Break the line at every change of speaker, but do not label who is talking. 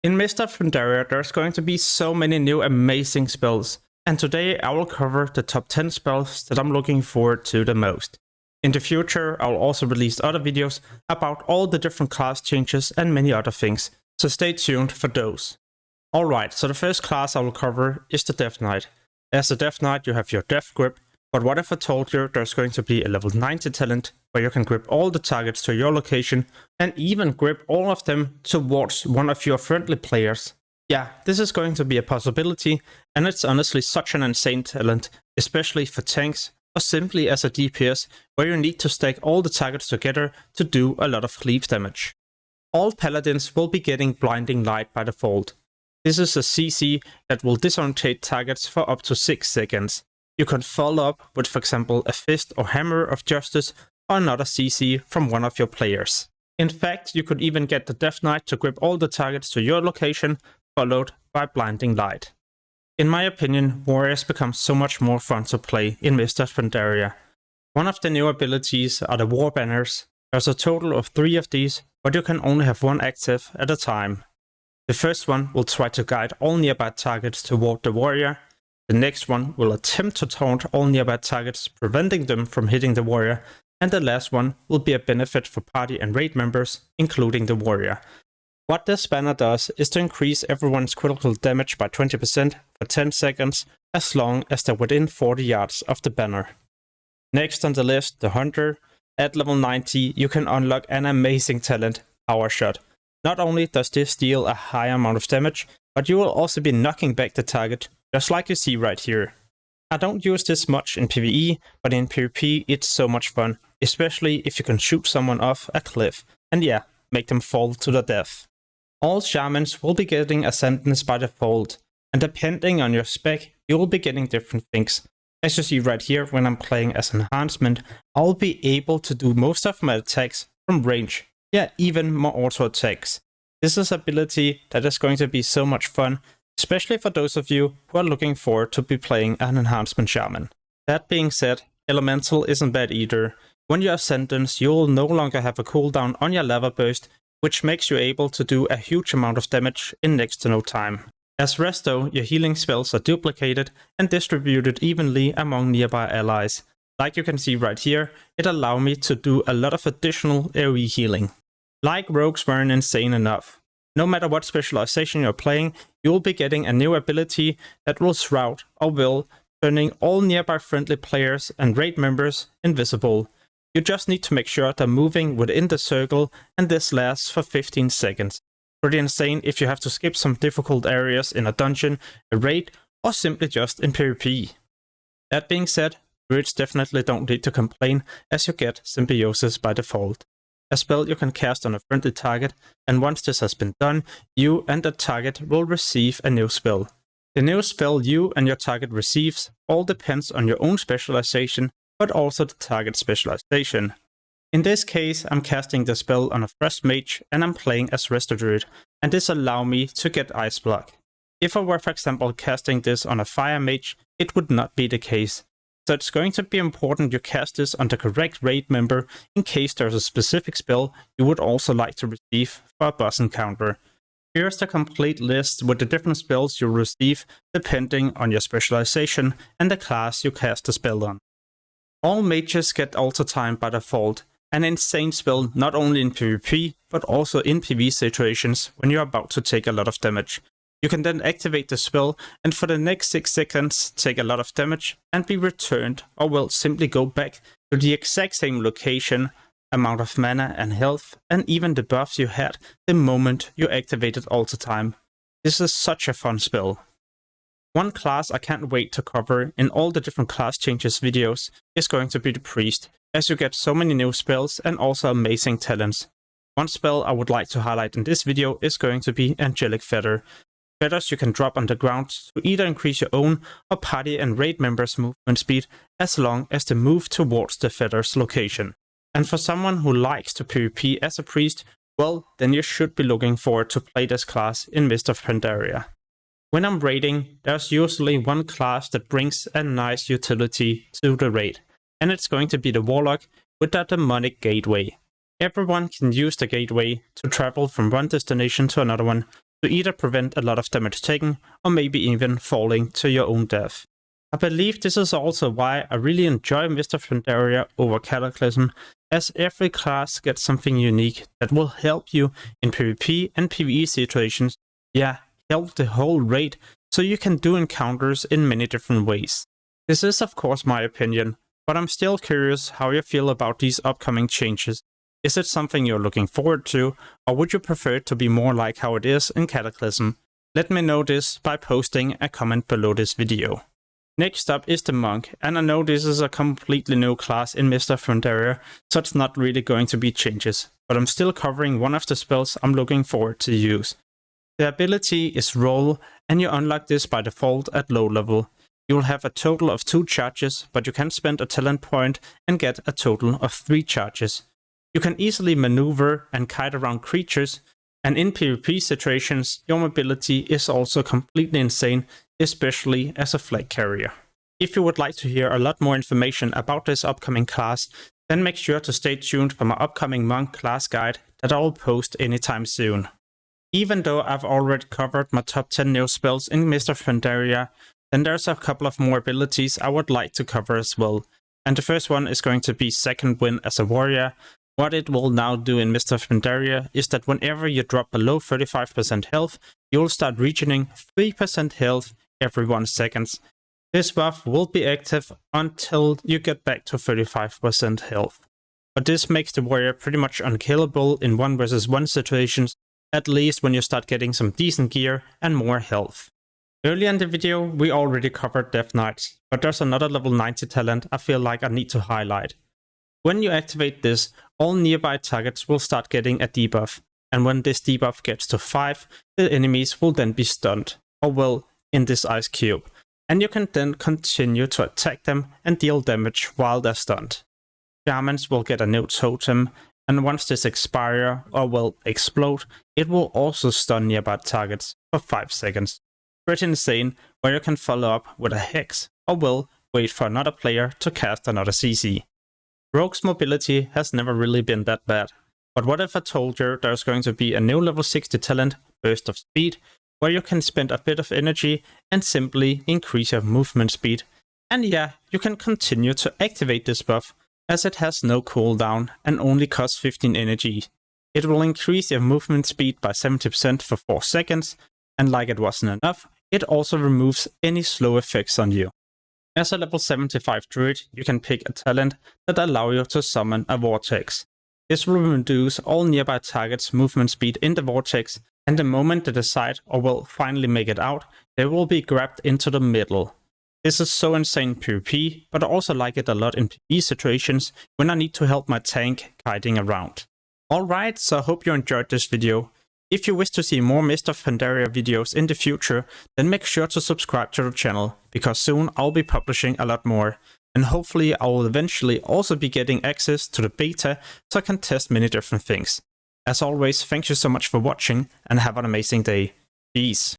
In Mist of Pandaria, there's going to be so many new amazing spells, and today I will cover the top 10 spells that I'm looking forward to the most. In the future, I'll also release other videos about all the different class changes and many other things, so stay tuned for those. Alright, so the first class I will cover is the Death Knight. As a Death Knight, you have your Death Grip, but what if I told you there's going to be a level 90 talent where you can grip all the targets to your location and even grip all of them towards one of your friendly players? Yeah, this is going to be a possibility, and it's honestly such an insane talent, especially for tanks or simply as a DPS where you need to stack all the targets together to do a lot of cleave damage. All Paladins will be getting Blinding Light by default. This is a CC that will disorientate targets for up to 6 seconds. You can follow up with, for example, a Fist or Hammer of Justice or another CC from one of your players. In fact, you could even get the Death Knight to grip all the targets to your location, followed by Blinding Light. In my opinion, warriors become so much more fun to play in Mist of Pandaria. One of the new abilities are the War Banners. There's a total of 3 of these, but you can only have one active at a time. The first one will try to guide all nearby targets toward the warrior. The next one will attempt to taunt all nearby targets, preventing them from hitting the warrior, and the last one will be a benefit for party and raid members, including the warrior. What this banner does is to increase everyone's critical damage by 20% for 10 seconds, as long as they're within 40 yards of the banner. Next on the list, the Hunter. At level 90, you can unlock an amazing talent, Powershot. Not only does this deal a high amount of damage, but you will also be knocking back the target, just like you see right here. I don't use this much in PvE, but in PvP it's so much fun, especially if you can shoot someone off a cliff, and yeah, make them fall to their death. All Shamans will be getting Ascendance by default, and depending on your spec, you will be getting different things. As you see right here, when I'm playing as Enhancement, I'll be able to do most of my attacks from range, yeah, even more auto attacks. This is an ability that is going to be so much fun, especially for those of you who are looking forward to be playing an Enhancement Shaman. That being said, Elemental isn't bad either. When you Ascendance, you will no longer have a cooldown on your lava burst, which makes you able to do a huge amount of damage in next to no time. As Resto, your healing spells are duplicated and distributed evenly among nearby allies. Like you can see right here, it allows me to do a lot of additional AoE healing. Like rogues weren't insane enough. No matter what specialization you're playing, you will be getting a new ability that will Shroud or will, turning all nearby friendly players and raid members invisible. You just need to make sure they're moving within the circle, and this lasts for 15 seconds. Pretty insane if you have to skip some difficult areas in a dungeon, a raid, or simply just in PvP. That being said, Druids definitely don't need to complain, as you get Symbiosis by default. A spell you can cast on a friendly target, and once this has been done, you and the target will receive a new spell. The new spell you and your target receives all depends on your own specialization, but also the target specialization. In this case, I'm casting the spell on a Frost Mage and I'm playing as Resto Druid, and this allows me to get Ice Block. If I were, for example, casting this on a Fire Mage, it would not be the case. So it's going to be important you cast this on the correct raid member in case there's a specific spell you would also like to receive for a boss encounter. Here's the complete list with the different spells you'll receive depending on your specialization and the class you cast the spell on. All mages get Alter Time by default, an insane spell not only in PvP but also in PvE situations when you're about to take a lot of damage. You can then activate the spell and for the next 6 seconds take a lot of damage and be returned, or will simply go back to the exact same location, amount of mana and health, and even the buffs you had the moment you activated Alter Time. This is such a fun spell. One class I can't wait to cover in all the different class changes videos is going to be the Priest, as you get so many new spells and also amazing talents. One spell I would like to highlight in this video is going to be Angelic Feather. Feathers you can drop on the ground to either increase your own or party and raid members' movement speed as long as they move towards the feather's location. And for someone who likes to PvP as a priest, well, then you should be looking forward to play this class in Mist of Pandaria. When I'm raiding, there's usually one class that brings a nice utility to the raid, and it's going to be the Warlock with that demonic gateway. Everyone can use the gateway to travel from one destination to another one, to either prevent a lot of damage taken or maybe even falling to your own death. I believe this is also why I really enjoy Mr. Pandaria over Cataclysm, as every class gets something unique that will help you in PvP and PvE situations, help the whole raid, so you can do encounters in many different ways. This is of course my opinion, but I'm still curious how you feel about these upcoming changes. Is it something you're looking forward to, or would you prefer it to be more like how it is in Cataclysm? Let me know this by posting a comment below this video. Next up is the Monk, and I know this is a completely new class in Mr. Pandaria, so it's not really going to be changes, but I'm still covering one of the spells I'm looking forward to use. The ability is Roll, and you unlock this by default at low level. You will have a total of 2 charges, but you can spend a talent point and get a total of 3 charges. You can easily maneuver and kite around creatures, and in PvP situations, your mobility is also completely insane, especially as a flag carrier. If you would like to hear a lot more information about this upcoming class, then make sure to stay tuned for my upcoming Monk class guide that I will post anytime soon. Even though I've already covered my top 10 new spells in Mr. Pandaria, then there's a couple of more abilities I would like to cover as well. And the first one is going to be Second Wind as a warrior. What it will now do in Mr. Pandaria is that whenever you drop below 35% health, you'll start regening 3% health every 1 second. This buff will be active until you get back to 35% health. But this makes the warrior pretty much unkillable in 1 versus 1 situations, at least when you start getting some decent gear and more health. Earlier in the video we already covered Death Knights, but there's another level 90 talent I feel like I need to highlight. When you activate this, all nearby targets will start getting a debuff, and when this debuff gets to 5, the enemies will then be stunned, or well, in this ice cube, and you can then continue to attack them and deal damage while they're stunned. Shamans will get a new totem, and once this expires or will explode, it will also stun nearby targets for 5 seconds. Pretty insane, where you can follow up with a hex, or will wait for another player to cast another CC. Rogue's mobility has never really been that bad, but what if I told you there's going to be a new level 60 talent, Burst of Speed, where you can spend a bit of energy and simply increase your movement speed. And you can continue to activate this buff, as it has no cooldown and only costs 15 energy. It will increase your movement speed by 70% for 4 seconds, and like it wasn't enough, it also removes any slow effects on you. As a level 75 druid, you can pick a talent that allows you to summon a vortex. This will reduce all nearby targets' movement speed in the vortex, and the moment they decide or will finally make it out, they will be grabbed into the middle. This is so insane in PvP, but I also like it a lot in PvE situations when I need to help my tank kiting around. Alright, so I hope you enjoyed this video. If you wish to see more Mr. Pandaria videos in the future, then make sure to subscribe to the channel, because soon I'll be publishing a lot more. And hopefully I will eventually also be getting access to the beta so I can test many different things. As always, thank you so much for watching and have an amazing day. Peace.